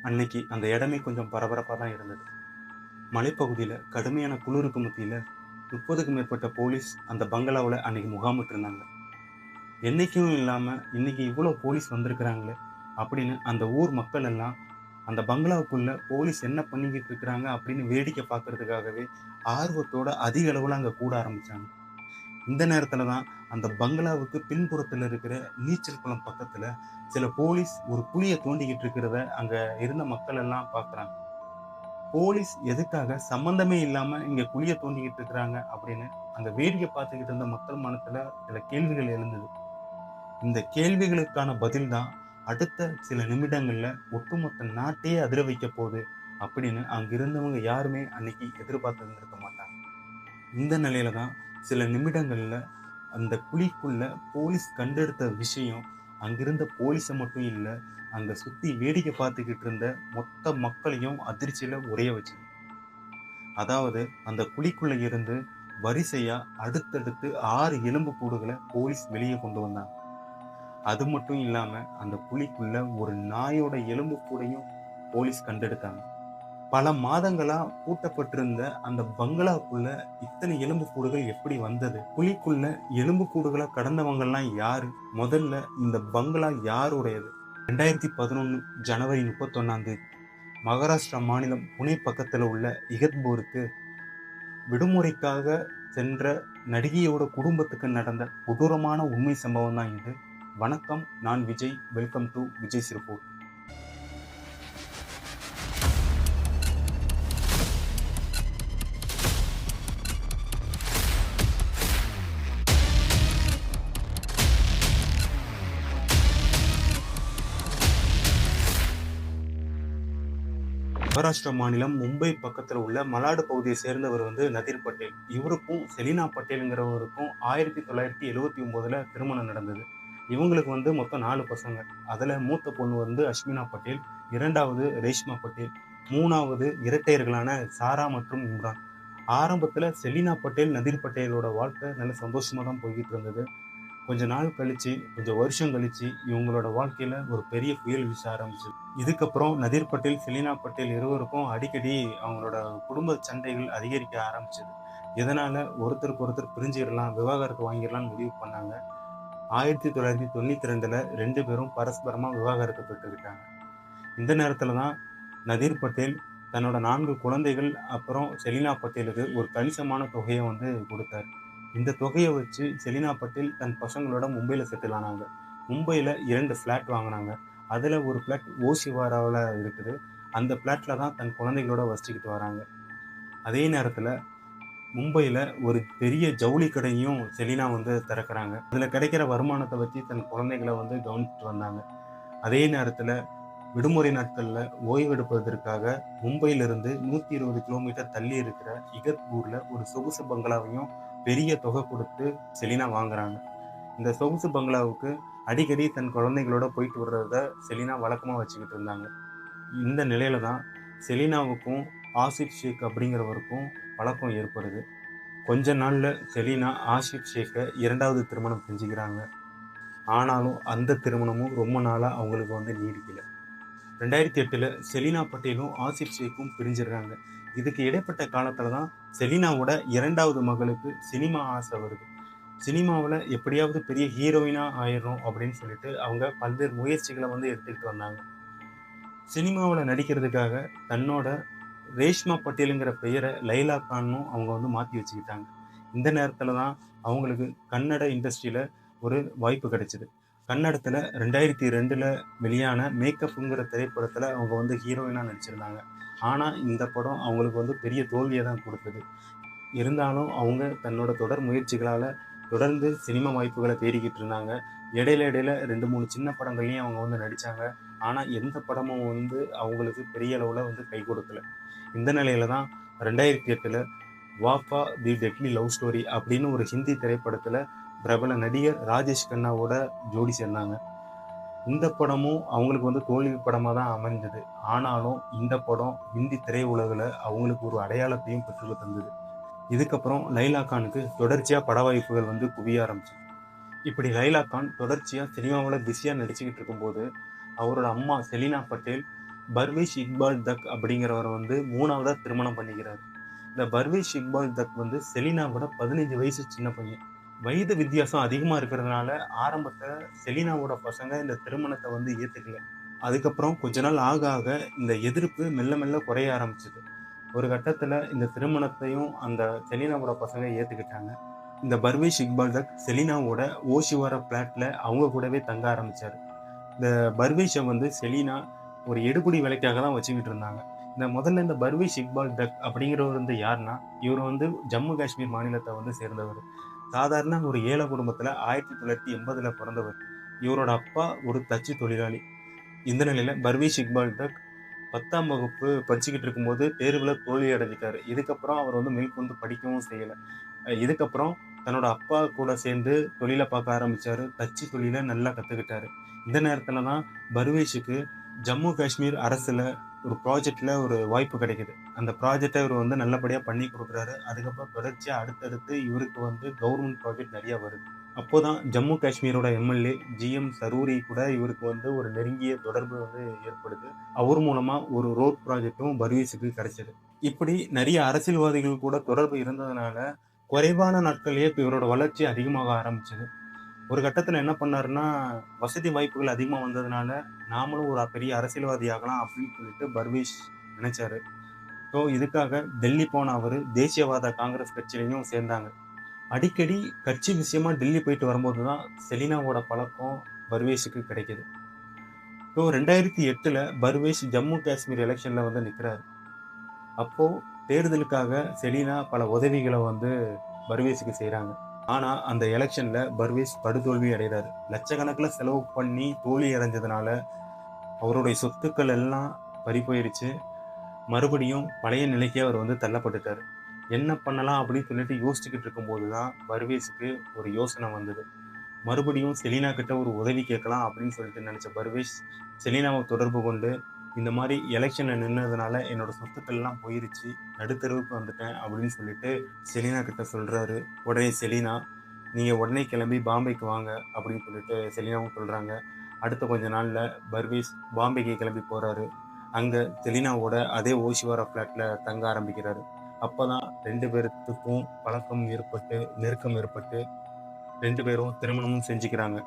அன்னைக்கு அந்த இடமே கொஞ்சம் பரபரப்பா தான் இருந்தது. மலைப்பகுதியில கடுமையான குளிருக்கு மத்தியில 30க்கும் மேற்பட்ட போலீஸ் அந்த பங்களாவுல அன்னைக்கு முகாமிட்டிருந்தாங்க. என்னைக்கும் இல்லாம இன்னைக்கு இவ்வளோ போலீஸ் வந்திருக்கிறாங்களே அப்படின்னு அந்த ஊர் மக்கள் எல்லாம் அந்த பங்களாவுக்குள்ள போலீஸ் என்ன பண்ணிக்கிட்டு இருக்கிறாங்க அப்படின்னு வேடிக்கை பார்க்கறதுக்காகவே ஆர்வத்தோட அதிக அளவுல அங்க கூட ஆரம்பிச்சாங்க. இந்த நேரத்துல தான் அந்த பங்களாவுக்கு பின்புறத்துல இருக்கிற நீச்சல் குளம் பக்கத்துல சில போலீஸ் ஒரு குழிய தோண்டிக்கிட்டு இருக்கிறத அங்க இருந்த மக்கள் எல்லாம் பார்க்குறாங்க. போலீஸ் எதுக்காக சம்பந்தமே இல்லாம இங்க குழிய தோண்டிக்கிட்டு இருக்கிறாங்க அப்படின்னு அங்க வேடிக்கை பார்த்துக்கிட்டு இருந்த மக்கள் மனத்துல சில கேள்விகள் எழுந்தது. இந்த கேள்விகளுக்கான பதில் தான் அடுத்த சில நிமிடங்கள்ல ஒட்டுமொத்த நாட்டையே அதிர வைக்க போகுது அப்படின்னு அங்க இருந்தவங்க யாருமே அன்னைக்கு எதிர்பார்த்திருந்திருக்க மாட்டாங்க. இந்த நிலையில தான் சில நிமிடங்கள்ல அந்த குழிக்குள்ள போலீஸ் கண்டெடுத்த விஷயம் அங்கிருந்த போலீஸை மட்டும் இல்ல, அங்க சுத்தி வேடிக்கை பார்த்துக்கிட்டு இருந்த மொத்த மக்களையும் அதிர்ச்சியில உறைய வச்சது. அதாவது அந்த குழிக்குள்ள இருந்து வரிசையா அடுத்தடுத்து 6 எலும்பு கூடுகளை போலீஸ் வெளியே கொண்டு வந்தாங்க. அது மட்டும் இல்லாம அந்த குழிக்குள்ள ஒரு நாயோட எலும்பு கூடையும் போலீஸ் கண்டெடுத்தாங்க. பல மாதங்களா பூட்டப்பட்டிருந்த அந்த பங்களாக்குள்ள இத்தனை எலும்பு கூடுகள் எப்படி வந்தது? குழிக்குள்ள எலும்பு கூடுகளா கடந்தவங்கலாம் யாரு? முதல்ல இந்த பங்களா யாருடையது? 2011 ஜனவரி 31ஆம் தேதி மகாராஷ்டிரா மாநிலம் புனே பக்கத்துல உள்ள இகத்பூருக்கு விடுமுறைக்காக சென்ற நடிகையோட குடும்பத்துக்கு நடந்த கொடூரமான உண்மை சம்பவம் தான் இது. வணக்கம், நான் Vijay. Welcome to Vijay's report. Maharashtra மாநிலம் மும்பை பக்கத்துல உள்ள மலாடு பகுதியை சேர்ந்தவர் நதீர் பட்டேல். இவருக்கும் செலினா பட்டேலுங்கிறவருக்கும் 1979ல திருமணம் நடந்தது. இவங்களுக்கு மொத்தம் 4 பசங்க. அதுல மூத்த பொண்ணு அஷ்மினா பட்டேல், இரண்டாவது ரேஷ்மா பட்டேல், மூணாவது இரட்டையர்களான சாரா மற்றும் இம்ரான். ஆரம்பத்துல செலினா பட்டேல் நதீர் பட்டேலோட வாழ்க்கை நல்ல சந்தோஷமா தான் போய்கிட்டு இருந்தது. கொஞ்ச நாள் கழிச்சு, கொஞ்சம் வருஷம் கழிச்சு இவங்களோட வாழ்க்கையில ஒரு பெரிய புயல் வீச ஆரம்பிச்சது. இதுக்கப்புறம் நதீர் பட்டேல், செலினா பட்டேல் இருவருக்கும் அடிக்கடி அவங்களோட குடும்ப சண்டைகள் அதிகரிக்க ஆரம்பிச்சது. இதனால ஒருத்தருக்கு ஒருத்தர் பிரிஞ்சிடலாம், விவாகரத்து வாங்கிடலாம்னு முடிவு பண்ணாங்க. 1992ல 2 பேரும் பரஸ்பரமா விவாகரத்து பெற்றுக்கிட்டாங்க. இந்த நேரத்துல தான் நதீர் பட்டேல் தன்னோட 4 குழந்தைகள் அப்புறம் செலினா பட்டேலுக்கு ஒரு கணிசமான தொகையை கொடுத்தாரு. இந்த தொகையை வச்சு செலினா பட்டேல் தன் பசங்களோட மும்பையில செட்டில் ஆனாங்க. மும்பையில 2 ஃபிளாட் வாங்கினாங்க. அதுல ஒரு ஃபிளாட் ஓஷிவாராவில் இருக்குது. அந்த ஃபிளாட்ல தான் தன் குழந்தைகளோட வசிச்சுக்கிட்டு வராங்க. அதே நேரத்துல மும்பையில ஒரு பெரிய ஜவுளி கடையும் செலினா திறக்கிறாங்க. அதுல கிடைக்கிற வருமானத்தை வச்சு தன் குழந்தைகளை கவனிச்சுட்டு வந்தாங்க. அதே நேரத்துல விடுமுறை நாட்கள்ல ஓய்வெடுப்பதற்காக மும்பையிலிருந்து 120 கிலோமீட்டர் தள்ளி இருக்கிற இகத்பூர்ல ஒரு சொகுசு பங்களாவையும் பெரிய தொகை கொடுத்து செலினா வாங்குறாங்க. இந்த சொகுசு பங்களாவுக்கு அடிக்கடி தன் குழந்தைகளோட போயிட்டு வர்றத செலினா வழக்கமா வச்சுக்கிட்டு இருந்தாங்க. இந்த நிலையில தான் செலினாவுக்கும் ஆசிப் ஷேக் அப்படிங்கிறவருக்கும் பழக்கம் ஏற்படுது. கொஞ்ச நாள்ல செலினா ஆசிப் ஷேக்கை 2வது திருமணம் செஞ்சுக்கிறாங்க. ஆனாலும் அந்த திருமணமும் ரொம்ப நாளா அவங்களுக்கு நீடிக்கல. 2008ல செலினா பட்டேலும் ஆசிப் ஷேக்கும் பிரிஞ்சிடுறாங்க. இதுக்கு இடைப்பட்ட காலத்துல தான் செலினாவோட 2வது மகளுக்கு சினிமா ஆசை வருது. சினிமாவில் எப்படியாவது பெரிய ஹீரோயினா ஆயிடணும் அப்படின்னு சொல்லிட்டு அவங்க பல்வேறு முயற்சிகளை எடுத்துக்கிட்டு வந்தாங்க. சினிமாவில் நடிக்கிறதுக்காக தன்னோட ரேஷ்மா பட்டேலுங்கிற பெயரை லைலா கான்னும் அவங்க மாற்றி வச்சுக்கிட்டாங்க. இந்த நேரத்தில் தான் அவங்களுக்கு கன்னட இண்டஸ்ட்ரியில் ஒரு வாய்ப்பு கிடைச்சிது. கன்னடத்தில் 2002ல் வெளியான மேக்கப்புங்கிற திரைப்படத்தில் அவங்க ஹீரோயினாக நடிச்சிருந்தாங்க. ஆனால் இந்த படம் அவங்களுக்கு பெரிய தோல்வியை தான் கொடுத்தது. இருந்தாலும் அவங்க தன்னோட தொடர் முயற்சிகளால் தொடர்ந்து சினிமா வாய்ப்புகளை தேடிக்கிட்டு இருந்தாங்க. இடையில 2, 3 சின்ன படங்கள்லையும் அவங்க நடித்தாங்க. ஆனால் எந்த படமும் அவங்களுக்கு பெரிய அளவில் கை கொடுக்கல. இந்த நிலையில தான் 2008ல் வாஃபா தி டெட்லி லவ் ஸ்டோரி அப்படின்னு ஒரு ஹிந்தி திரைப்படத்தில் பிரபல நடிகர் ராஜேஷ் கண்ணாவோட ஜோடி சேர்ந்தாங்க. இந்த படமும் அவங்களுக்கு தோல்வி படமாக தான் அமைஞ்சது. ஆனாலும் இந்த படம் ஹிந்தி திரையுலகில் அவங்களுக்கு ஒரு அடையாளத்தையும் பெற்று தந்தது. இதுக்கப்புறம் லைலா கானுக்கு தொடர்ச்சியாக பட வாய்ப்புகள் குவிய ஆரம்பிச்சது. இப்படி லைலா கான் தொடர்ச்சியாக சினிமாவில் பிஸியாக நடிச்சுக்கிட்டு இருக்கும்போது அவரோட அம்மா செலினா பட்டேல் பர்வேஷ் இக்பால் தக் அப்படிங்கிறவர் வந்து 3வதா திருமணம் பண்ணிக்கிறார். இந்த பர்வேஷ் இக்பால் தக் வந்து செலினா விட 15 வயசு சின்ன பையன். வயது வித்தியாசம் அதிகமா இருக்கிறதுனால ஆரம்பத்துல செலினாவோட பசங்க இந்த திருமணத்த வந்து ஏத்துக்கல. அதுக்கப்புறம் கொஞ்ச நாள் ஆக ஆக இந்த எதிர்ப்பு மெல்ல மெல்ல குறைய ஆரம்பிச்சது. ஒரு கட்டத்துல இந்த திருமணத்தையும் அந்த செலினாவோட பசங்க ஏத்துக்கிட்டாங்க. இந்த பர்வேஷ் இக்பால் தக் செலினாவோட ஓஷிவாரா பிளாட்ல அவங்க கூடவே தங்க ஆரம்பிச்சாரு. இந்த பர்வேஷ வந்து செலினா ஒரு எடுபிடி வேலைக்காக தான் வச்சுக்கிட்டு இருந்தாங்க. முதல்ல இந்த பர்வேஷ் இக்பால் தக் அப்படிங்கிறவர் வந்து யாருன்னா, இவர் வந்து ஜம்மு காஷ்மீர் மாநிலத்தை வந்து சேர்ந்தவர். சாதாரண ஒரு ஏழை குடும்பத்துல 1980ல பிறந்தவர். இவரோட அப்பா ஒரு தச்சு தொழிலாளி. இந்த நிலையில பர்வேஷ் இக்பால் தக் 10ஆம் வகுப்பு படிச்சுக்கிட்டு இருக்கும்போது தேர்வுல தோல்வி அடைஞ்சிட்டாரு. இதுக்கப்புறம் அவர் வந்து மேற்கொண்டு படிக்கவும் செய்யல. இதுக்கப்புறம் தன்னோட அப்பா கூட சேர்ந்து தொழில பார்க்க ஆரம்பிச்சாரு. தச்சு தொழில நல்லா கத்துக்கிட்டாரு. இந்த நேரத்துல தான் பர்வேஷுக்கு ஜம்மு காஷ்மீர் அரசுல ஒரு ப்ராஜெக்ட்ல ஒரு வாய்ப்பு கிடைக்குது. அந்த ப்ராஜெக்ட்ட இவர் வந்து நல்லபடியா பண்ணி குடுக்குறாரு. அதுக்கப்புறம் தொடர்ச்சியா அடுத்தடுத்து இவருக்கு வந்து கவர்மெண்ட் ப்ராஜெக்ட் நெறைய வருது. அப்போதான் ஜம்மு காஷ்மீரோட எம்எல்ஏ ஜிஎம் சரூரி கூட இவருக்கு வந்து ஒரு நெருங்கிய தொடர்பு வந்து ஏற்படுது. அவர் மூலமா ஒரு ரோட் ப்ராஜெக்ட்டும் பர்வேஸுக்கு கிடைச்சது. இப்படி நெறைய அரசியல்வாதிகள் கூட தொடர்பு இருந்ததுனால, குறைவான நாட்கள்லயே இவரோட வளர்ச்சி அதிகமாக ஆரம்பிச்சது. ஒரு கட்டத்துல என்ன பண்ணாருன்னா, வசதி வாய்ப்புகள் அதிகமா வந்ததுனால, நாமளும் ஒரு பெரிய அரசியல்வாதி ஆகலாம் அப்படின்னு சொல்லிட்டு பர்வேஸ் நினைச்சாரு. ஸோ இதுக்காக டெல்லி போன அவரு தேசியவாத காங்கிரஸ் கட்சியிலயும் சேர்ந்தாங்க. அடிக்கடி கட்சி விஷயமா டெல்லி போயிட்டு வரும்போது தான் செலினாவோட பழக்கம் பர்வேஸுக்கு கிடைக்குது. ஸோ 2008ல பர்வேஸ் ஜம்மு காஷ்மீர் எலெக்ஷன்ல வந்து நிற்கிறாரு. அப்போ தேர்தலுக்காக செலினா பல உதவிகளை வந்து பர்வேஸுக்கு செய்றாங்க. ஆனா அந்த எலெக்ஷன்ல பர்வேஸ் படுதோல்வி அடைகிறாரு. லட்சக்கணக்கில் செலவு பண்ணி தோல்வி அடைஞ்சதுனால அவருடைய சொத்துக்கள் எல்லாம் பறி போயிருச்சு. மறுபடியும் பழைய நிலைக்கு அவர் வந்து தள்ளப்பட்டுட்டாரு. என்ன பண்ணலாம் அப்படின்னு சொல்லிட்டு யோசிச்சுக்கிட்டு இருக்கும்போது தான் பர்வேஸுக்கு ஒரு யோசனை வந்தது. மறுபடியும் செலினா கிட்ட ஒரு உதவி கேட்கலாம் அப்படின்னு சொல்லிட்டு நினைச்ச பர்வேஸ் செலினாவை தொடர்பு கொண்டு இந்த மாதிரி எலெக்ஷன்ல நின்னதுனால என்னோட சொத்துக்கள் எல்லாம் போயிருச்சு, நடுத்தெருவுக்கு வந்துட்டேன் அப்படின்னு சொல்லிட்டு செலினா கிட்ட சொல்றாரு. உடனே செலினா, நீங்க உடனே கிளம்பி பாம்பேக்கு வாங்க அப்படின்னு சொல்லிட்டு செலினாவும் சொல்றாங்க. அடுத்த கொஞ்ச நாள்ல பர்வேஸ் பாம்பேக்கு கிளம்பி போறாரு. அங்க செலினாவோட அதே ஓஷிவாரா பிளாட்ல தங்க ஆரம்பிக்கிறாரு. அப்பதான் 2 பேர்த்துக்கும் பழக்கம் ஏற்பட்டு நெருக்கம் ஏற்பட்டு 2 பேரும் திருமணமும் செஞ்சுக்கிறாங்க.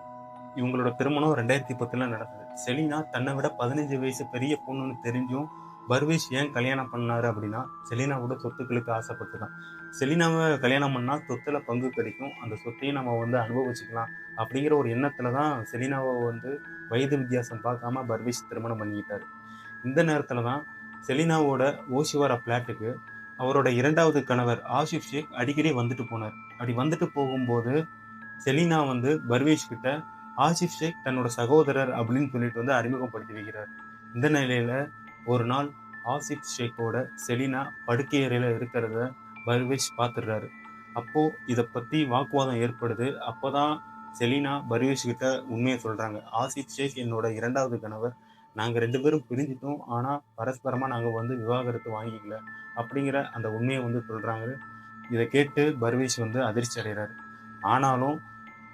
இவங்களோட திருமணம் 2010ல நடக்குது. செலினா தன்னை விட 15 வயசு பெரிய பொண்ணுன்னு தெரிஞ்சும் பர்வேஸ் ஏன் கல்யாணம் பண்ணாரு அப்படின்னா, செலினாவோட சொத்துக்களுக்கு ஆசைப்பட்டு தான். செலினாவை கல்யாணம் பண்ணா சொத்துல பங்கு கிடைக்கும். அந்த சொத்தையும் நம்ம வந்து அனுபவிச்சுக்கலாம் அப்படிங்கிற ஒரு எண்ணத்துல தான் செலினாவை வந்து வயது வித்தியாசம் பார்க்காம பர்வேஸ் திருமணம் பண்ணிக்கிட்டாரு. இந்த நேரத்துல தான் செலினாவோட ஓஷிவாரா பிளாட்டுக்கு அவரோட 2வது கணவர் ஆசிப் ஷேக் அடிக்கடி வந்துட்டு போனார். அப்படி வந்துட்டு போகும்போது செலினா வந்து பர்வேஷ் கிட்ட ஆசிப் ஷேக் தன்னோட சகோதரர் அப்படின்னு சொல்லிட்டு வந்து அறிமுகப்படுத்தி வைக்கிறார். இந்த நிலையில ஒரு நாள் ஆசிப் ஷேக்கோட செலினா படுக்கை அறையில இருக்கிறத பர்வேஷ் பார்த்துடுறாரு. அப்போ இத பத்தி வாக்குவாதம் ஏற்படுது. அப்பதான் செலினா பர்வேஷ் கிட்ட உண்மையை சொல்றாங்க. ஆசிப் ஷேக் என்னோட 2வது கணவர். நாங்க 2 பேரும் பிரிஞ்சிட்டோம். ஆனா பரஸ்பரமா நாங்க வந்து விவாகரத்து வாங்கிக்கல அப்படிங்கிற அந்த உண்மையை வந்து சொல்றாங்க. இதை கேட்டு பர்வேஷ் வந்து அதிர்ச்சி அடைகிறாரு. ஆனாலும்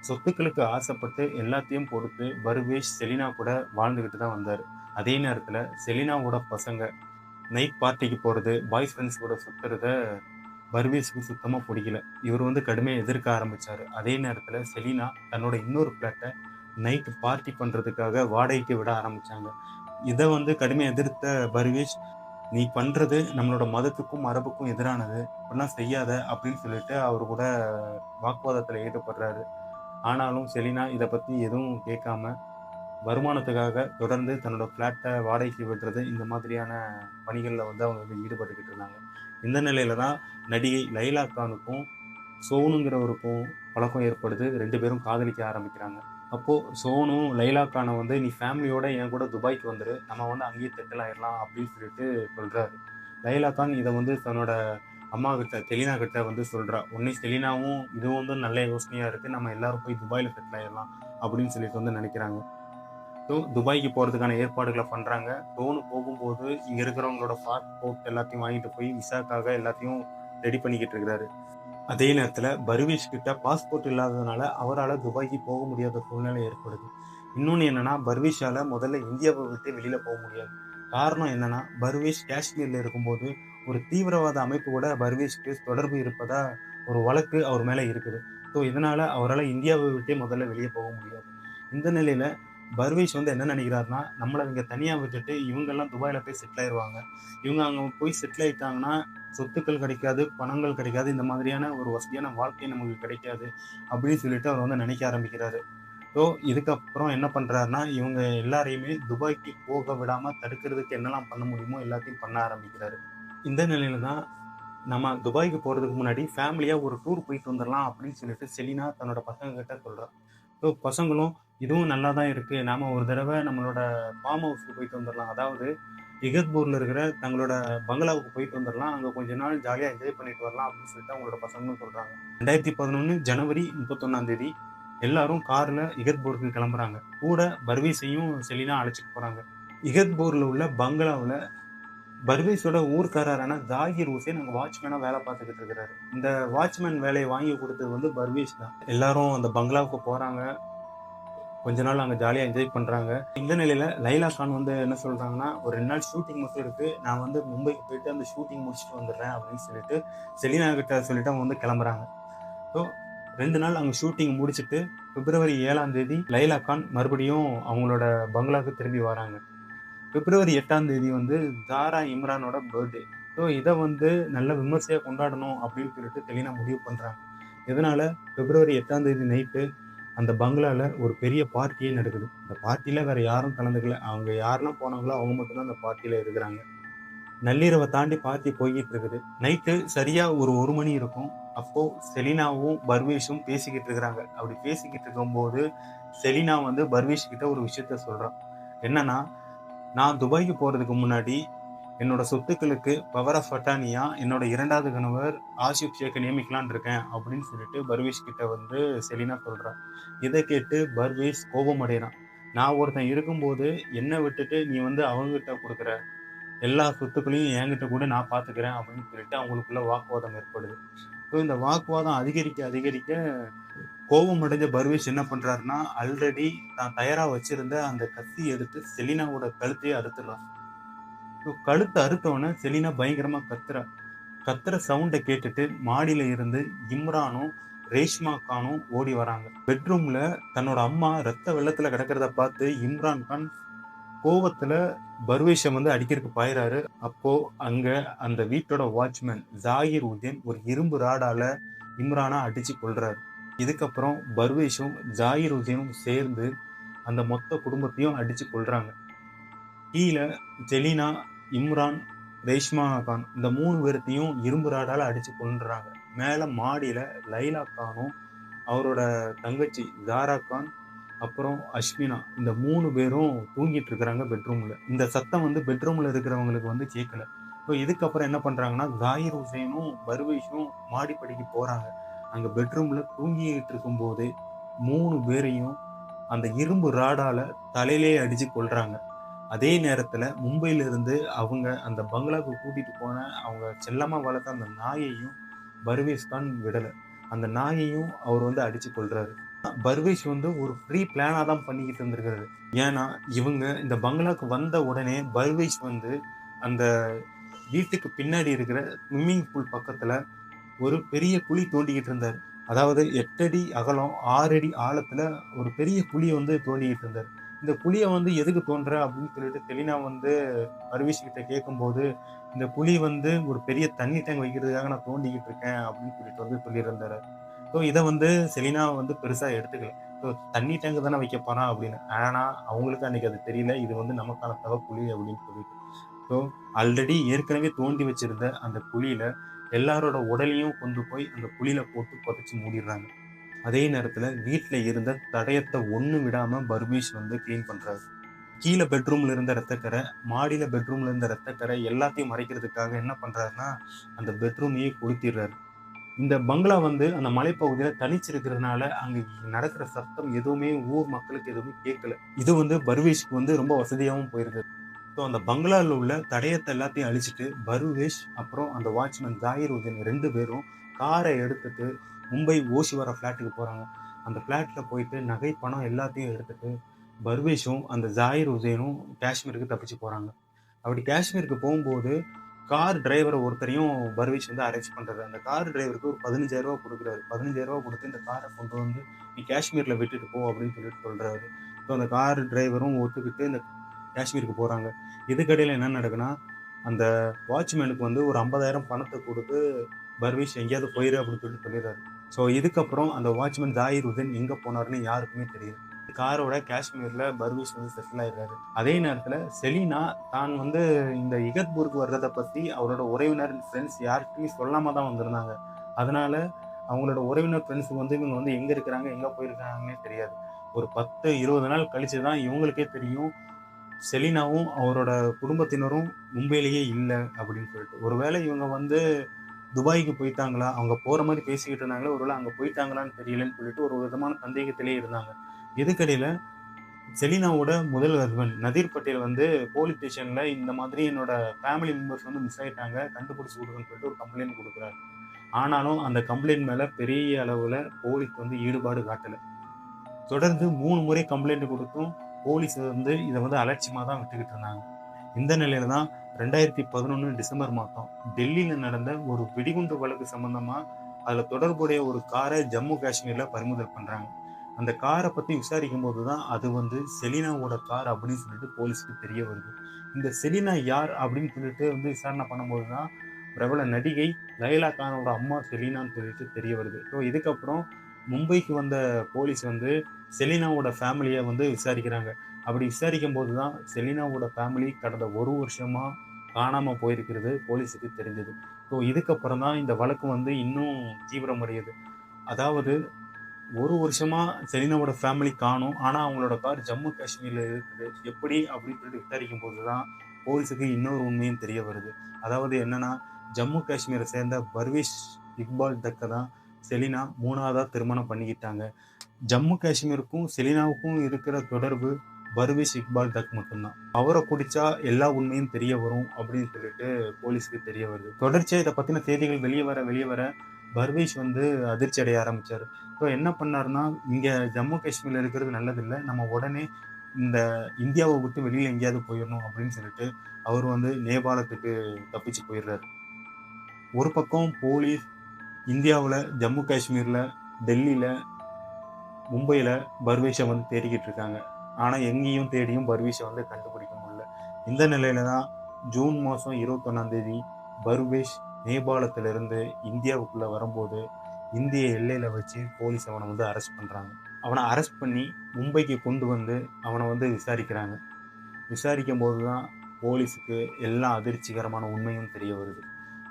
சொத்துக்களுக்கு ஆசைப்பட்டு எல்லாத்தையும் பொறுத்து பர்வேஷ் செலினா கூட வாழ்ந்துகிட்டு தான் வந்தாரு. அதே நேரத்துல செலினாவோட பசங்க நைட் பார்ட்டிக்கு போறது, பாய் ஃப்ரெண்ட்ஸ் கூட சுத்துறத பர்வேஸுக்கு சுத்தமா பிடிக்கல. இவர் வந்து கடுமையா எதிர்க்க ஆரம்பிச்சாரு. அதே நேரத்துல செலினா தன்னோட இன்னொரு ஃபிளாட்ட நைட் பார்ட்டி பண்றதுக்காக வாடகைக்கு விட ஆரம்பிச்சாங்க. இத வந்து கடுமையா எதிர்த்த பர்வேஷ், "நீ பண்றது நம்மளோட மதத்துக்கும், மரபுக்கும் எதிரானது. இப்படிலாம் செய்யாத" அப்படின்னு சொல்லிட்டு அவரு கூட வாக்குவாதத்துல ஈடுபடுறாரு. ஆனாலும் செலினா இத பத்தி எதுவும் கேட்காம, வருமானத்துக்காக தொடர்ந்து தன்னோட ஃப்ளாட்ட வாடகைக்கு விடுறது, இந்த மாதிரியான பணிகள்ல வந்து அவங்க வந்து ஈடுபட்டுக்கிட்டு இருந்தாங்க. இந்த நிலையில தான் நடிகை லைலா கானுக்கும், சோனுங்கிறவருக்கும் பழக்கம் ஏற்படுது. 2 பேரும் காதலிக்க ஆரம்பிக்கிறாங்க. அப்போ சோனு லைலா கான வந்து, "நீ ஃபேமிலியோட என் கூட துபாய்க்கு வந்துரு. நம்ம வந்து அங்கேயே செட்டில் ஆயிரலாம்" அப்படின்னு சொல்லிட்டு சொல்றாரு. லைலா கான் இத வந்து தன்னோட அம்மாகிட்ட செலினா கிட்ட வந்து சொல்றா. உடனே செலினாவும் இது வந்து நல்ல யோசனையா இருக்கு. நம்ம எல்லாரும் போய் துபாய்ல செட்டில் ஆயிரலாம் அப்படின்னு சொல்லிட்டு வந்து நினைக்கிறாங்க. ஸோ துபாய்க்கு போறதுக்கான ஏற்பாடுகள பண்றாங்க. சோனு போகும்போது இங்க இருக்கிறவங்களோட பாஸ்போர்ட் எல்லாத்தையும் வாங்கிட்டு போய் விசாக்காக எல்லாத்தையும் ரெடி பண்ணிக்கிட்டு இருக்கிறாரு. அதே நேரத்துல பர்வேஷ் கிட்ட பாஸ்போர்ட் இல்லாததுனால அவரால துபாய்க்கு போக முடியாத சூழ்நிலை ஏற்படுது. இன்னொன்னு என்னன்னா, பர்வேஷால முதல்ல இந்தியாவை விட்டு வெளியில போக முடியாது. காரணம் என்னன்னா, பர்வேஸ் காஷ்மீர்ல இருக்கும்போது ஒரு தீவிரவாத அமைப்பு கூட பர்வேஸ்க்கு தொடர்பு இருப்பதா ஒரு வழக்கு அவர் மேல இருக்குது. ஸோ இதனால அவரால இந்தியாவை விட்டே முதல்ல வெளிய போக முடியாது. இந்த நிலையில பர்வேஸ் வந்து என்ன நினைக்கிறாருன்னா, நம்மள இங்க தனியா விட்டுட்டு இவங்கெல்லாம் துபாய்ல போய் செட்டில் ஆயிருவாங்க. இவங்க அங்க போய் செட்டில் ஆயிட்டாங்கன்னா, சொத்துக்கள் கிடைக்காது, பணங்கள் கிடைக்காது. இந்த மாதிரியான ஒரு வசதியான வாழ்க்கை நமக்கு கிடைக்காது. அப்படின்னு சொல்லிட்டு அவர் வந்து நினைக்க ஆரம்பிக்கிறாரு. ஸோ இதுக்கப்புறம் என்ன பண்றாருன்னா, இவங்க எல்லாரையுமே துபாய்க்கு போக விடாம தடுக்கிறதுக்கு என்னலாம் பண்ண முடியுமோ எல்லாத்தையும் பண்ண ஆரம்பிக்கிறாரு. இந்த நிலையில தான் நம்ம துபாய்க்கு போறதுக்கு முன்னாடி ஃபேமிலியா ஒரு டூர் போயிட்டு வந்துரலாம் அப்படின்னு சொல்லிட்டு செலினா தன்னோட பசங்க கிட்ட சொல்றா. ஸோ பசங்களும் இதுவும் நல்லா தான் இருக்கு. நாம ஒரு தடவை நம்மளோட ஃபார்ம் ஹவுஸ்க்கு போயிட்டு வந்துரலாம். அதாவது இகத்பூர்ல இருக்கிற தங்களோட பங்களாவுக்கு போயிட்டு வந்துரலாம். அங்க கொஞ்ச நாள் ஜாலியா என்ஜாய் பண்ணிட்டு வரலாம் அப்படின்னு சொல்லிட்டு அவங்களோட பசங்களும் சொல்றாங்க. 2011 ஜனவரி 31ஆம் தேதி எல்லாரும் கார்ல இகத்பூருக்கு கிளம்புறாங்க. கூட பர்வீஸையும் செலினா அழைச்சிட்டு போறாங்க. இகத்பூர்ல உள்ள பங்களாவுல பர்வேஸோட ஊர்க்காரரான ஜாகிர் ஹுசேன் அங்க வாட்ச்மேனா வேலை பார்த்துக்கிட்டு இருக்கிறாரு. இந்த வாட்ச்மேன் வேலையை வாங்கி கொடுத்தது வந்து பர்வேஸ் தான். எல்லாரும் அந்த பங்களாவுக்கு போறாங்க. கொஞ்ச நாள் அங்க ஜாலியா என்ஜாய் பண்றாங்க. இந்த நிலையில லைலா கான் வந்து என்ன சொல்றாங்கன்னா, ஒரு 2 நாள் ஷூட்டிங் மட்டும் இருக்கு. நான் வந்து மும்பைக்கு போயிட்டு அந்த ஷூட்டிங் முடிச்சுட்டு வந்துடுறேன் அப்படின்னு சொல்லிட்டு செலினா கிட்ட சொல்லிட்டு அவங்க வந்து கிளம்புறாங்க. ஸோ 2 நாள் அங்க ஷூட்டிங் முடிச்சுட்டு பிப்ரவரி 7ஆம் தேதி லைலா கான் மறுபடியும் அவங்களோட பங்களாவுக்கு திரும்பி வராங்க. பிப்ரவரி 8ஆம் தேதி வந்து ஜாரா இம்ரானோட பர்த்டே. ஸோ இதை வந்து நல்ல விமர்சையா கொண்டாடணும் அப்படின்னு சொல்லிட்டு செலினா முடிவு பண்றாங்க. இதனால பிப்ரவரி 8ஆம் தேதி நைட்டு அந்த பங்களால ஒரு பெரிய பார்ட்டியே நடக்குது. அந்த பார்ட்டியில வேற யாரும் கலந்துக்கல. அவங்க யாரெல்லாம் போனாங்களோ அவங்க மட்டும் தான் அந்த பார்ட்டியில இருக்கிறாங்க. நள்ளிரவை தாண்டி பார்ட்டி போய்கிட்டு இருக்குது. நைட்டு சரியா ஒரு 1 மணி இருக்கும். அப்போ செலினாவும் பர்வேஷும் பேசிக்கிட்டு இருக்கிறாங்க. அப்படி பேசிக்கிட்டு இருக்கும்போது செலினா வந்து பர்வேஷ் கிட்ட ஒரு விஷயத்த சொல்றான். என்னன்னா, நான் துபாய்க்கு போறதுக்கு முன்னாடி என்னோட சொத்துக்களுக்கு பவர் ஆஃப் அட்டார்னியா என்னோட 2வது கணவர் ஆஷிப் ஷேக்கை நியமிக்கலான்னு இருக்கேன் அப்படின்னு சொல்லிட்டு பர்வேஷ் கிட்ட வந்து செலினா சொல்றா. இதை கேட்டு பர்வேஷ் கோபம் அடைகிறான். நான் ஒருத்தன் இருக்கும்போது என்னை விட்டுட்டு நீ வந்து அவங்ககிட்ட கொடுக்குற எல்லா சொத்துக்களையும் என்கிட்ட கூட நான் பார்த்துக்கிறேன் அப்படின்னு சொல்லிட்டு அவங்களுக்குள்ள வாக்குவாதம் ஏற்படுது. ஸோ இந்த வாக்குவாதம் அதிகரிக்க அதிகரிக்க கோபம் அடைஞ்ச பர்வேஷ் என்ன பண்றாருன்னா, ஆல்ரெடி தான் தயாரா வச்சிருந்த அந்த கத்தி எடுத்து செலினாவோட கழுத்தையே அறுத்துடுறான். கழுத்தை அறுத்தவொடனே செலினா பயங்கரமா கத்துறா. கத்துற சவுண்டை கேட்டுட்டு மாடியில இருந்து இம்ரானும் ரேஷ்மா கானும் ஓடி வராங்க. பெட்ரூம்ல தன்னோட அம்மா ரத்த வெள்ளத்துல கிடக்கிறத பார்த்து இம்ரான் கான் கோவத்துல பர்வேஷை வந்து அடிக்கிறதுக்கு பாயிறாரு. அப்போ அங்க அந்த வீட்டோட வாட்ச்மேன் ஜாகிர் உதீன் ஒரு இரும்பு ராடால இம்ரானை அடிச்சு கொல்றாரு. இதுக்கப்புறம் பர்வேஷும் ஜாகிர் உதீனும் சேர்ந்து அந்த மொத்த குடும்பத்தையும் அடிச்சு கொல்றாங்க. கீழே செலினா, இம்ரான், ரேஷ்மா கான் இந்த 3 பேர்த்தையும் இரும்பு ராடால அடிச்சு கொன்றுறாங்க. மேல மாடியில லைலா கானும் அவரோட தங்கச்சி ஜாரா கான் அப்புறம் அஷ்மினா இந்த 3 பேரும் தூங்கிட்டு இருக்கிறாங்க பெட்ரூம்ல. இந்த சத்தம் வந்து பெட்ரூம்ல இருக்கிறவங்களுக்கு வந்து கேட்கல. ஸோ இதுக்கப்புறம் என்ன பண்றாங்கன்னா, ஜாகிர் ஹுசைனும் பர்வேஷும் மாடிப்படிக்கு போறாங்க. அங்க பெட்ரூம்ல தூங்கிட்டு இருக்கும் போதே 3 பேரையும் அந்த இரும்பு ராடால தலையிலேயே அடிச்சு கொல்றாங்க. அதே நேரத்துல மும்பையில இருந்து அவங்க அந்த பங்களாவுக்கு கூட்டிட்டு போன அவங்க செல்லமா வளர்த்த அந்த நாயையும் பர்வேஸ் கான் விடல. அந்த நாயையும் அவர் வந்து அடிச்சு கொல்றாரு. பர்வேஷ் வந்து ஒரு ப்ரீ பிளானா தான் பண்ணிக்கிட்டு இருந்திருக்காரு. ஏன்னா இவங்க இந்த பங்களாக்கு வந்த உடனே பர்வேஷ் வந்து அந்த வீட்டுக்கு பின்னாடி இருக்கிற ஸ்விம்மிங் பூல் பக்கத்துல ஒரு பெரிய குழி தோண்டிக்கிட்டு இருந்தாரு. அதாவது 8 அடி அகலம் 6 அடி ஆழத்துல ஒரு பெரிய குழியை வந்து தோண்டிக்கிட்டு இருந்தாரு. இந்த குழியை வந்து எதுக்கு தோன்ற அப்படின்னு சொல்லிட்டு செலினா வந்து பர்வேஷ் கிட்ட கேட்கும்போது, இந்த குழி வந்து ஒரு பெரிய தண்ணி டேங்க் வைக்கிறதுக்காக நான் தோண்டிக்கிட்டு இருக்கேன் அப்படின்னு சொல்லிட்டு வந்து சொல்லியிருந்தாரு. ஸோ இதை வந்து செலினா வந்து பெருசா எடுத்துக்கல. ஸோ தண்ணி டேங்க் தானே வைக்க போறான் அப்படின்னு. ஆனா அவங்களுக்கு அன்னைக்கு அது தெரியல. இது வந்து நமக்கான தவக்குழி அப்படின்னு சொல்லிட்டு. ஸோ ஆல்ரெடி ஏற்கனவே தோண்டி வச்சிருந்த அந்த குழியில எல்லாரோட உடலையும் கொண்டு போய் அந்த குழியில போட்டு புதைச்சு மூடிடுறாங்க. அதே நேரத்துல வீட்டுல இருந்த தடயத்தை ஒண்ணு விடாம பர்வேஷ் வந்து கிளீன் பண்றாரு. கீழே பெட்ரூம்ல இருந்த ரத்தக்கரை, மாடியில பெட்ரூம்ல இருந்த ரத்தக்கரை எல்லாத்தையும் மறைக்கிறதுக்காக என்ன பண்றாருன்னா, அந்த பெட்ரூமையே கொளுத்திடுறாரு. இந்த பங்களா வந்து அந்த மலைப்பகுதியில தனிச்சிருக்கிறதுனால அங்க நடக்கிற சத்தம் எதுவுமே ஊர் மக்களுக்கு எதுவுமே கேட்கல. இது வந்து பர்வேஷ்க்கு வந்து ரொம்ப வசதியாகவும் போயிருக்கு. ஸோ அந்த பங்களால உள்ள தடயத்தை எல்லாத்தையும் அழிச்சிட்டு பர்வேஷ் அப்புறம் அந்த வாட்ச்மேன் ஜாகிர் உதீன் 2 பேரும் காரை எடுத்துட்டு மும்பை ஓஷிவாரா ஃப்ளாட்டுக்கு போறாங்க. அந்த ஃப்ளாட்ல போயிட்டு நகை பணம் எல்லாத்தையும் எடுத்துட்டு பர்வேஷும் அந்த ஜாகிர் உதீனும் காஷ்மீருக்கு தப்பிச்சு போறாங்க. அப்படி காஷ்மீருக்கு போகும்போது கார் டிரைவர் ஒருத்தரையும் பர்வேஷ் வந்து அரெஸ்ட் பண்றாரு. அந்த கார் டிரைவருக்கு ஒரு 15,000 கொடுக்குறாரு. 15,000 கொடுத்து இந்த காரை கொண்டு வந்து நீ காஷ்மீர்ல விட்டுட்டு போ அப்படின்னு சொல்லிட்டு சொல்றாரு. ஸோ அந்த கார் டிரைவரும் ஒத்துக்கிட்டு இந்த காஷ்மீருக்கு போறாங்க. இதுக்கடையில என்ன நடக்குன்னா, அந்த வாட்ச்மேனுக்கு வந்து ஒரு 50,000 பணத்தை கொடுத்து பர்வேஷ் எங்கேயாவது போயிரு அப்படின்னு சொல்லிட்டு சொல்லிடுறாரு. ஸோ இதுக்கப்புறம் அந்த வாட்ச்மேன் ஜாகிர் உதீன் எங்க போனாருன்னு யாருக்குமே தெரியல. காரோட காஷ்மீர்ல பர்வேஷ் வந்து செட்டில் ஆயிடுறாரு. அதே நேரத்துல செலினா தான் வந்து இந்த இகத்பூருக்கு வர்றதை பத்தி அவரோட உறவினர் ஃப்ரெண்ட்ஸ் யார்கிட்டயும் சொல்லாம தான் வந்திருந்தாங்க. அதனால அவங்களோட உறவினர் ஃப்ரெண்ட்ஸுக்கு வந்து இவங்க வந்து எங்க இருக்கிறாங்க எங்க போயிருக்காங்கன்னே தெரியாது. ஒரு 10-20 நாள் கழிச்சு தான் இவங்களுக்கே தெரியும் செலினாவும் அவரோட குடும்பத்தினரும் மும்பையிலேயே இல்லை அப்படின்னு சொல்லிட்டு. ஒருவேளை இவங்க வந்து துபாய்க்கு போயிட்டாங்களா, அவங்க போற மாதிரி பேசிக்கிட்டு இருந்தாங்களா, ஒருவேளை அங்க போயிட்டாங்களான்னு தெரியலன்னு சொல்லிட்டு ஒரு விதமான சந்தேகத்திலே இருந்தாங்க. இதுக்கடையில செலினாவோட முதல் ஹஸ்பண்ட் நதீர் பட்டேல் வந்து போலீஸ் ஸ்டேஷன்ல இந்த மாதிரி என்னோட ஃபேமிலி மெம்பர்ஸ் வந்து மிஸ் ஆயிட்டாங்க, கண்டுபிடிச்சு கொடுங்கன்னு சொல்லிட்டு ஒரு கம்ப்ளைண்ட் கொடுக்குறாரு. ஆனாலும் அந்த கம்ப்ளைண்ட் மேல பெரிய அளவுல போலீஸ் வந்து ஈடுபாடு காட்டல. தொடர்ந்து 3 முறை கம்ப்ளைண்ட் கொடுத்தும் போலீஸ் வந்து இதை வந்து அலட்சியமா தான் விட்டுக்கிட்டு இருந்தாங்க. இந்த நிலையில தான் 2011 டிசம்பர் மாதம் டெல்லியில நடந்த ஒரு வெடிகுண்டு வழக்கு சம்பந்தமா அதுல தொடர்புடைய ஒரு காரை ஜம்மு காஷ்மீர்ல பறிமுதல் பண்றாங்க. அந்த காரை பத்தி விசாரிக்கும் போதுதான் அது வந்து செலினாவோட கார் அப்படின்னு சொல்லிட்டு போலீஸுக்கு தெரிய வருது. இந்த செலினா யார் அப்படின்னு சொல்லிட்டு வந்து விசாரணை பண்ணும்போதுதான் பிரபல நடிகை லைலா கானோட அம்மா செலினான்னு சொல்லிட்டு தெரிய வருது. ஸோ இதுக்கப்புறம் மும்பைக்கு வந்த போலீஸ் வந்து செலினாவோட ஃபேமிலியை வந்து விசாரிக்கிறாங்க. அப்படி விசாரிக்கும் போதுதான் செலினாவோட ஃபேமிலி கடந்த 1 வருஷமா காணாம போயிருக்கிறது போலீஸுக்கு தெரிஞ்சது. ஸோ இதுக்கப்புறம் தான் இந்த வழக்கு வந்து இன்னும் தீவிரமடையுது. அதாவது 1 வருஷமா செலினாவோட ஃபேமிலி காணும். ஆனா அவங்களோட கார் ஜம்மு காஷ்மீர்ல இருக்குது. எப்படி அப்படின்னு சொல்லிட்டு விசாரிக்கும் போதுதான் போலீஸுக்கு இன்னொரு உண்மையும் தெரிய வருது. அதாவது என்னன்னா, ஜம்மு காஷ்மீரை சேர்ந்த பர்வேஷ் இக்பால் தக்கை தான் செலினா 3ஆவதா திருமணம் பண்ணிக்கிட்டாங்க. ஜம்மு காஷ்மீருக்கும் செலினாவுக்கும் இருக்கிற தொடர்பு பர்வேஷ் இக்பால் தக் மட்டும்தான். அவரை பிடிச்சா எல்லா உண்மையும் தெரிய வரும் அப்படின்னு சொல்லிட்டு போலீஸ்க்கு தெரிய வருது. தொடர்ச்சியா இதை பத்தின செய்திகள் வெளியே வர பர்வேஷ் வந்து அதிர்ச்சி அடைய ஆரம்பிச்சாரு. ஸோ என்ன பண்ணாருன்னா, இங்க ஜம்மு காஷ்மீர்ல இருக்கிறது நல்லதில்லை, நம்ம உடனே இந்த இந்தியாவை விட்டு வெளியில எங்கேயாவது போயிடணும் அப்படின்னு சொல்லிட்டு அவர் வந்து நேபாளத்துக்கு தப்பிச்சு போயிடுறாரு. ஒரு பக்கம் போலீஸ் இந்தியாவில் ஜம்மு காஷ்மீர்ல, டெல்லியில, மும்பையில பர்வேஷை வந்து தேடிக்கிட்டு இருக்காங்க. ஆனா எங்கேயும் தேடியும் பர்வேஷை வந்து கண்டுபிடிக்க முடியல. இந்த நிலையில தான் ஜூன் மாதம் 21 பர்வேஷ் நேபாளத்திலிருந்து இந்தியாவுக்குள்ள வரும்போது இந்திய எல்லையில வச்சு போலீஸ் அவனை வந்து அரெஸ்ட் பண்றாங்க. அவனை அரெஸ்ட் பண்ணி மும்பைக்கு கொண்டு வந்து அவனை வந்து விசாரிக்கிறாங்க. விசாரிக்கும் போதுதான் போலீஸுக்கு எல்லா அதிர்ச்சிகரமான உண்மையும் தெரிய வருது.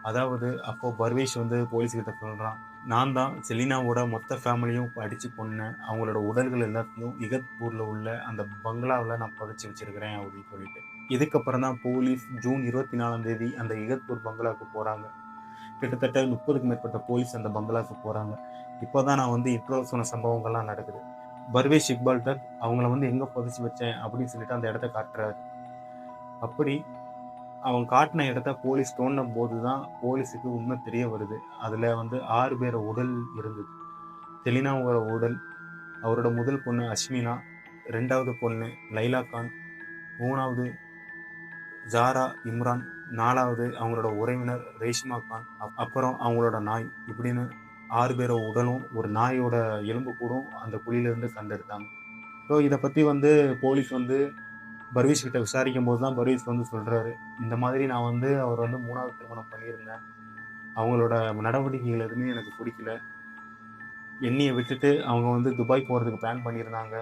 அதாவது அப்போ பர்வேஷ் வந்து போலீஸ்கிட்ட சொல்றான், நான் தான் செலினாவோட மொத்த ஃபேமிலியும் அடிச்சு கொன்னேன், அவங்களோட உடல்கள் எல்லாத்தையும் இகத்பூர்ல உள்ள அந்த பங்களாவில் நான் புதைச்சி வச்சிருக்கிறேன் அப்படின்னு சொல்லிட்டு. இதுக்கப்புறம் தான் போலீஸ் ஜூன் 24 அந்த இகத்பூர் பங்களாவுக்கு போறாங்க. கிட்டத்தட்ட 30க்கும் மேற்பட்ட போலீஸ் அந்த பங்களாவுக்கு போறாங்க. இப்போதான் நான் வந்து இன்ட்ரோ சொன்ன சம்பவங்கள்லாம் நடக்குது. பர்வேஷ் இக்பால் தக் அவங்கள வந்து எங்க புதைச்சி வச்சேன் அப்படின்னு சொல்லிட்டு அந்த இடத்த காட்டுறாரு. அப்படி அவன் காட்டின இடத்த போலீஸ் தோண்டும் போதுதான் போலீஸுக்கு உண்மை தெரிய வருது. அதுல வந்து 6 பேர் உடல் இருந்தது. செலினாவோட உடல், அவரோட முதல் பொண்ணு அஷ்மினா, 2வது பொண்ணு லைலா கான், 3வது ஜாரா இம்ரான், 4வது அவங்களோட உறவினர் ரேஷ்மா கான், அப்புறம் அவங்களோட நாய், இப்படின்னு 6 பேரோட உடலும் ஒரு நாயோட எலும்பு கூடும் அந்த குழியிலிருந்து கண்டெடுத்தாங்க. ஸோ இதை பத்தி வந்து போலீஸ் வந்து பர்வேஷ் கிட்ட விசாரிக்கும் போது தான் பர்வேஷ் வந்து சொல்றாரு, இந்த மாதிரி நான் வந்து அவர் வந்து 3வது திருமணம் பண்ணியிருந்தேன், அவங்களோட நடவடிக்கைகள் எதுவுமே எனக்கு பிடிக்கல, என்னைய விட்டுட்டு அவங்க வந்து துபாய் போகிறதுக்கு பிளான் பண்ணியிருந்தாங்க,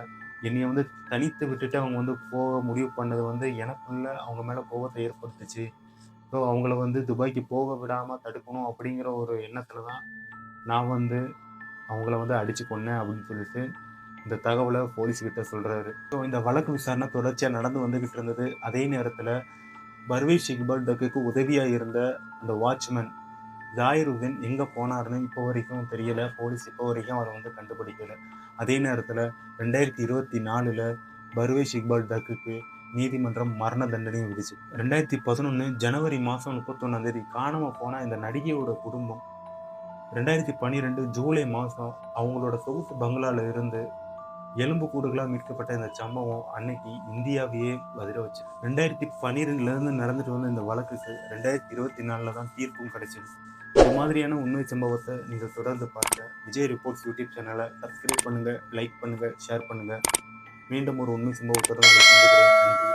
என்னைய வந்து தனித்து விட்டுட்டு அவங்க வந்து போக முடிவு பண்ணது வந்து எனக்குள்ள அவங்க மேலே கோபத்தை ஏற்படுத்துச்சு. ஸோ அவங்கள வந்து துபாய்க்கு போக விடாமல் தடுக்கணும் அப்படிங்கிற ஒரு எண்ணத்தில் தான் நான் வந்து அவங்கள வந்து அடிச்சு கொன்னேன் அப்படின்னு சொல்லிட்டு இந்த தகவலை போலீஸ்கிட்ட சொல்றாரு. ஸோ இந்த வழக்கு விசாரணை தொடர்ச்சியாக நடந்து வந்துகிட்டு இருந்தது. அதே நேரத்தில் பர்வேஷ் இக்பால் தக்குக்கு உதவியாக இருந்த அந்த வாட்ச்மேன் ஜாகிருதீன் எங்கே போனாருன்னு இப்போ வரைக்கும் தெரியல. போலீஸ் இப்போ வரைக்கும் அவரை வந்து கண்டுபிடிக்கல. அதே நேரத்தில் 2024 பர்வேஷ் இக்பால் தக்குக்கு நீதிமன்றம் மரண தண்டனையும் விதிச்சு. 2011 ஜனவரி மாதம் 31 காணாமல் போன இந்த நடிகையோட குடும்பம் 2012 ஜூலை மாதம் அவங்களோட சொகுசு பங்களால இருந்து எலும்புக்கூடுகளா மீட்கப்பட்ட இந்த சம்பவம் அன்னைக்கு இந்தியாவையே அதிர வச்சு. 2012லேருந்து நடந்துட்டு வந்த இந்த வழக்குக்கு 2024ல தான் தீர்ப்பும் கிடைச்சது. இது மாதிரியான உண்மை சம்பவத்தை நீங்கள் தொடர்ந்து பார்க்க விஜய் ரிப்போர்ட்ஸ் யூடியூப் சேனலை சப்ஸ்கிரைப் பண்ணுங்க, லைக் பண்ணுங்க, ஷேர் பண்ணுங்க. மீண்டும் ஒரு உண்மை சம்பவத்துடன் உங்களை சந்திக்கிறேன். நன்றி.